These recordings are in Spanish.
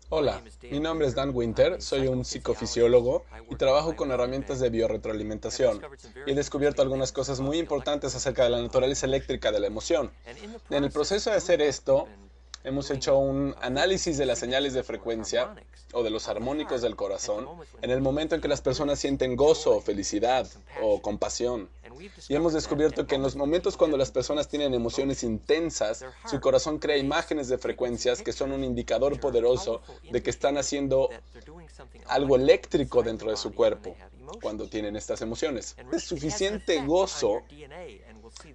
Hola, mi nombre es Dan Winter, soy un psicofisiólogo y trabajo con herramientas de biorretroalimentación. Y he descubierto algunas cosas muy importantes acerca de la naturaleza eléctrica de la emoción. En el proceso de hacer esto, hemos hecho un análisis de las señales de frecuencia o de los armónicos del corazón en el momento en que las personas sienten gozo, felicidad o compasión. Y hemos descubierto que en los momentos cuando las personas tienen emociones intensas, su corazón crea imágenes de frecuencias que son un indicador poderoso de que están haciendo algo eléctrico dentro de su cuerpo cuando tienen estas emociones. Es suficiente gozo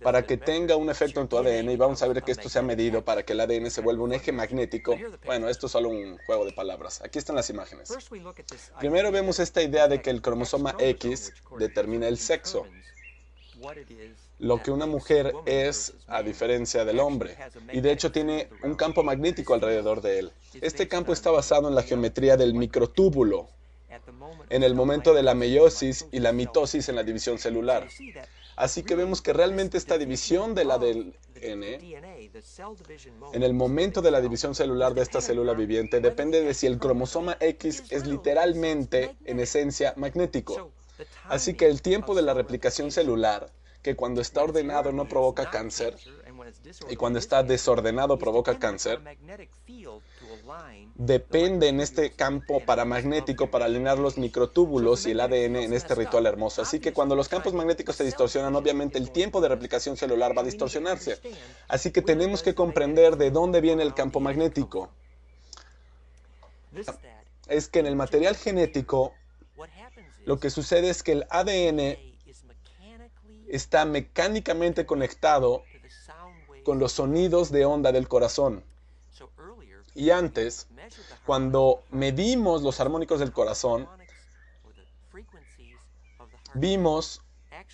para que tenga un efecto en tu ADN y vamos a ver que esto se ha medido para que el ADN se vuelva un eje magnético. Bueno, esto es solo un juego de palabras. Aquí están las imágenes. Primero vemos esta idea de que el cromosoma X determina el sexo, lo que una mujer es a diferencia del hombre, y de hecho tiene un campo magnético alrededor de él. Este campo está basado en la geometría del microtúbulo, en el momento de la meiosis y la mitosis en la división celular. Así que vemos que realmente esta división del ADN, en el momento de la división celular de esta célula viviente, depende de si el cromosoma X es literalmente, en esencia, magnético. Así que el tiempo de la replicación celular, que cuando está ordenado no provoca cáncer, y cuando está desordenado provoca cáncer, depende en este campo paramagnético para alinear los microtúbulos y el ADN en este ritual hermoso. Así que cuando los campos magnéticos se distorsionan, obviamente el tiempo de replicación celular va a distorsionarse. Así que tenemos que comprender de dónde viene el campo magnético. Es que en el material genético, lo que sucede es que el ADN está mecánicamente conectado con los sonidos de onda del corazón. Y antes, cuando medimos los armónicos del corazón, vimos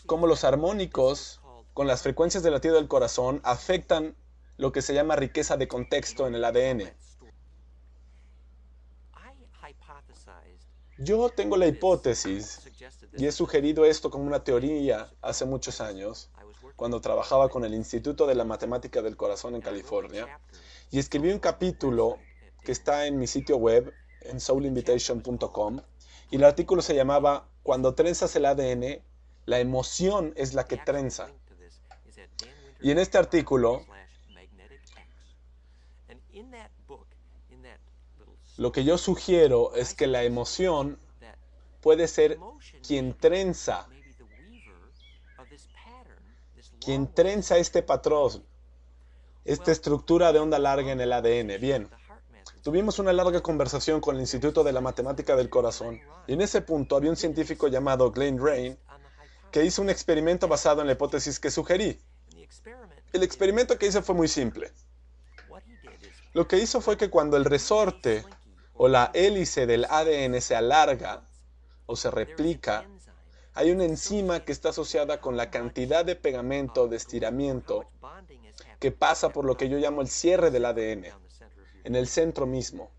cómo los armónicos con las frecuencias de latido del corazón afectan lo que se llama riqueza de contexto en el ADN. Yo tengo la hipótesis, y he sugerido esto como una teoría hace muchos años, cuando trabajaba con el Instituto de la Matemática del Corazón en California, y escribí un capítulo que está en mi sitio web, en soulinvitation.com, y el artículo se llamaba Cuando trenzas el ADN, la emoción es la que trenza. Y en este artículo, lo que yo sugiero es que la emoción puede ser quien trenza este patrón, esta estructura de onda larga en el ADN. Bien, tuvimos una larga conversación con el Instituto de la Matemática del Corazón, y en ese punto había un científico llamado Glenn Rain que hizo un experimento basado en la hipótesis que sugerí. El experimento que hizo fue muy simple. Lo que hizo fue que cuando el resorte o la hélice del ADN se alarga o se replica, hay una enzima que está asociada con la cantidad de pegamento, de estiramiento, que pasa por lo que yo llamo el cierre del ADN, en el centro mismo.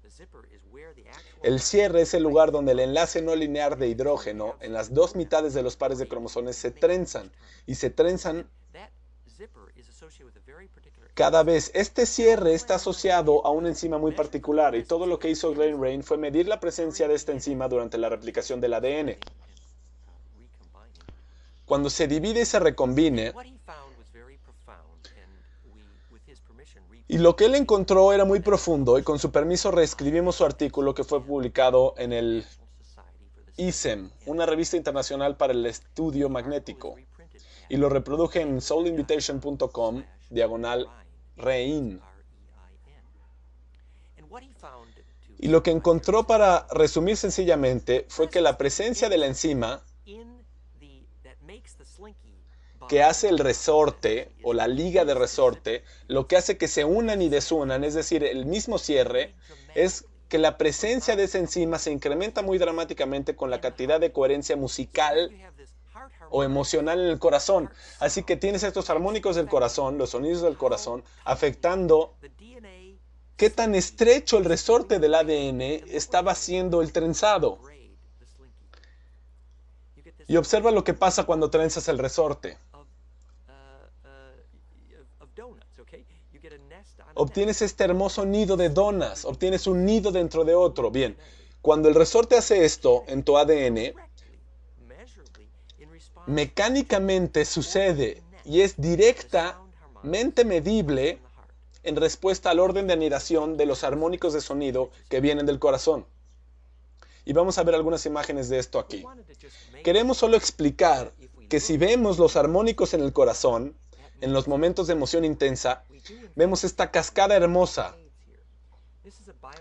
El cierre es el lugar donde el enlace no lineal de hidrógeno en las dos mitades de los pares de cromosomas se trenzan, y se trenzan cada vez. Este cierre está asociado a una enzima muy particular, y todo lo que hizo Glenn Rain fue medir la presencia de esta enzima durante la replicación del ADN. Cuando se divide y se recombine, y lo que él encontró era muy profundo, y con su permiso reescribimos su artículo que fue publicado en el ISEM, una revista internacional para el estudio magnético, y lo reproduje en soulinvitation.com/Rein. Y lo que encontró, para resumir sencillamente, fue que la presencia de la enzima que hace el resorte o la liga de resorte, lo que hace que se unan y desunan, es decir, el mismo cierre, es que la presencia de esa enzima se incrementa muy dramáticamente con la cantidad de coherencia musical o emocional en el corazón. Así que tienes estos armónicos del corazón, los sonidos del corazón, afectando qué tan estrecho el resorte del ADN estaba haciendo el trenzado. Y observa lo que pasa cuando trenzas el resorte. Obtienes este hermoso nido de donas, obtienes un nido dentro de otro. Bien, cuando el resorte hace esto en tu ADN, mecánicamente sucede y es directamente medible en respuesta al orden de anidación de los armónicos de sonido que vienen del corazón. Y vamos a ver algunas imágenes de esto aquí. Queremos solo explicar que si vemos los armónicos en el corazón, en los momentos de emoción intensa, vemos esta cascada hermosa.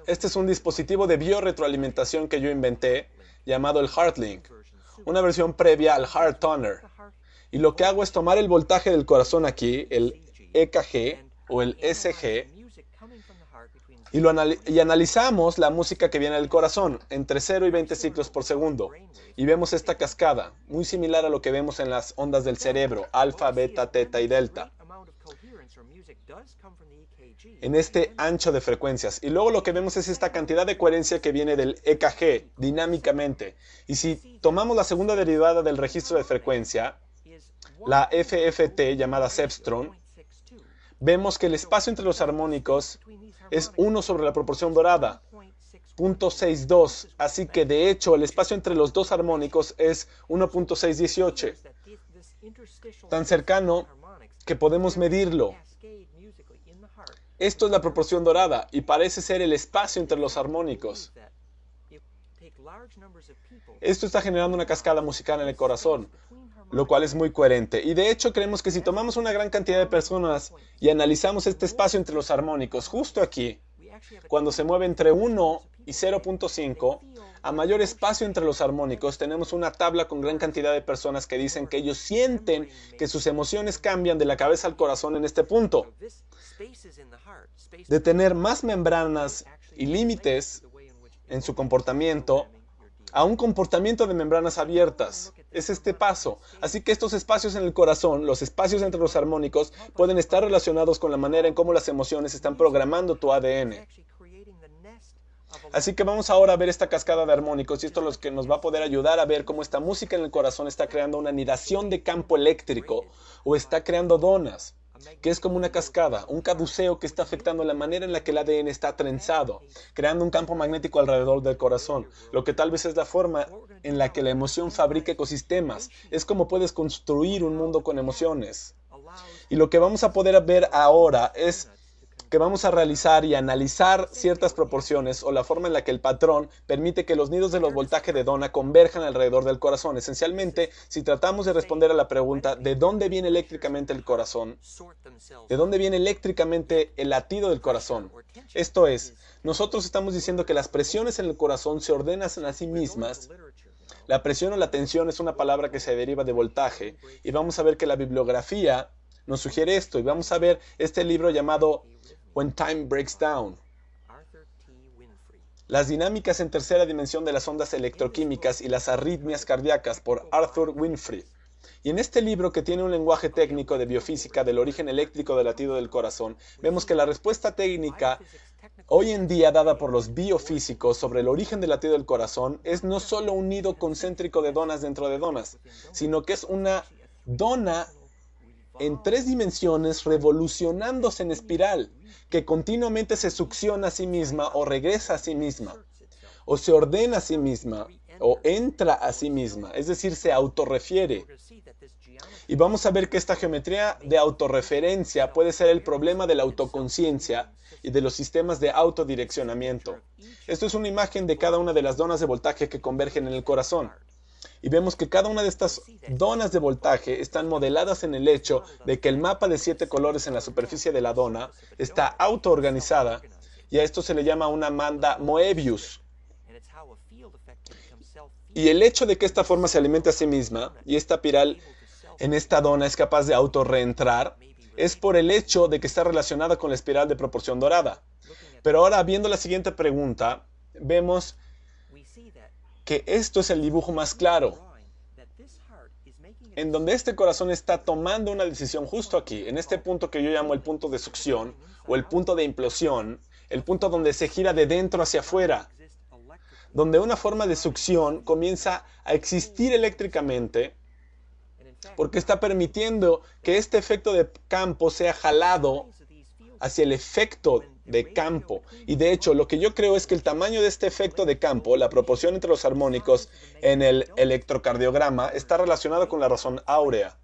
Este es un dispositivo de biorretroalimentación que yo inventé, llamado el HeartLink, una versión previa al HeartToner. Y lo que hago es tomar el voltaje del corazón aquí, el EKG o el SG, y analizamos la música que viene del corazón, entre 0 y 20 ciclos por segundo. Y vemos esta cascada, muy similar a lo que vemos en las ondas del cerebro, alfa, beta, teta y delta, en este ancho de frecuencias. Y luego lo que vemos es esta cantidad de coherencia que viene del EKG, dinámicamente. Y si tomamos la segunda derivada del registro de frecuencia, la FFT, llamada Cepstron, vemos que el espacio entre los armónicos es 1 sobre la proporción dorada, 0.62. Así que, de hecho, el espacio entre los dos armónicos es 1.618. Tan cercano que podemos medirlo. Esto es la proporción dorada y parece ser el espacio entre los armónicos. Esto está generando una cascada musical en el corazón, lo cual es muy coherente. Y de hecho creemos que si tomamos una gran cantidad de personas y analizamos este espacio entre los armónicos, justo aquí, cuando se mueve entre 1 y 0.5, a mayor espacio entre los armónicos, tenemos una tabla con gran cantidad de personas que dicen que ellos sienten que sus emociones cambian de la cabeza al corazón en este punto. De tener más membranas y límites en su comportamiento a un comportamiento de membranas abiertas. Es este paso. Así que estos espacios en el corazón, los espacios entre los armónicos, pueden estar relacionados con la manera en cómo las emociones están programando tu ADN. Así que vamos ahora a ver esta cascada de armónicos y esto es lo que nos va a poder ayudar a ver cómo esta música en el corazón está creando una anidación de campo eléctrico o está creando donas, que es como una cascada, un caduceo que está afectando la manera en la que el ADN está trenzado, creando un campo magnético alrededor del corazón, lo que tal vez es la forma en la que la emoción fabrica ecosistemas. Es como puedes construir un mundo con emociones. Y lo que vamos a poder ver ahora es que vamos a realizar y analizar ciertas proporciones o la forma en la que el patrón permite que los nidos de los voltajes de dona converjan alrededor del corazón. Esencialmente, si tratamos de responder a la pregunta ¿de dónde viene eléctricamente el corazón? ¿De dónde viene eléctricamente el latido del corazón? Esto es, nosotros estamos diciendo que las presiones en el corazón se ordenan a sí mismas. La presión o la tensión es una palabra que se deriva de voltaje y vamos a ver que la bibliografía nos sugiere esto y vamos a ver este libro llamado When Time Breaks Down. Las dinámicas en tercera dimensión de las ondas electroquímicas y las arritmias cardíacas por Arthur Winfrey. Y en este libro, que tiene un lenguaje técnico de biofísica del origen eléctrico del latido del corazón, vemos que la respuesta técnica hoy en día dada por los biofísicos sobre el origen del latido del corazón es no solo un nido concéntrico de donas dentro de donas, sino que es una dona en 3 dimensiones revolucionándose en espiral, que continuamente se succiona a sí misma o regresa a sí misma, o se ordena a sí misma, o entra a sí misma, es decir, se autorrefiere. Y vamos a ver que esta geometría de autorreferencia puede ser el problema de la autoconciencia y de los sistemas de autodireccionamiento. Esto es una imagen de cada una de las donas de voltaje que convergen en el corazón. Y vemos que cada una de estas donas de voltaje están modeladas en el hecho de que el mapa de 7 colores en la superficie de la dona está autoorganizada y a esto se le llama una banda Moebius. Y el hecho de que esta forma se alimente a sí misma y esta espiral en esta dona es capaz de autorreentrar es por el hecho de que está relacionada con la espiral de proporción dorada. Pero ahora, viendo la siguiente pregunta, vemos que esto es el dibujo más claro, en donde este corazón está tomando una decisión justo aquí, en este punto que yo llamo el punto de succión o el punto de implosión, el punto donde se gira de dentro hacia afuera, donde una forma de succión comienza a existir eléctricamente porque está permitiendo que este efecto de campo sea jalado hacia el efecto de campo. Y de hecho, lo que yo creo es que el tamaño de este efecto de campo, la proporción entre los armónicos en el electrocardiograma, está relacionado con la razón áurea.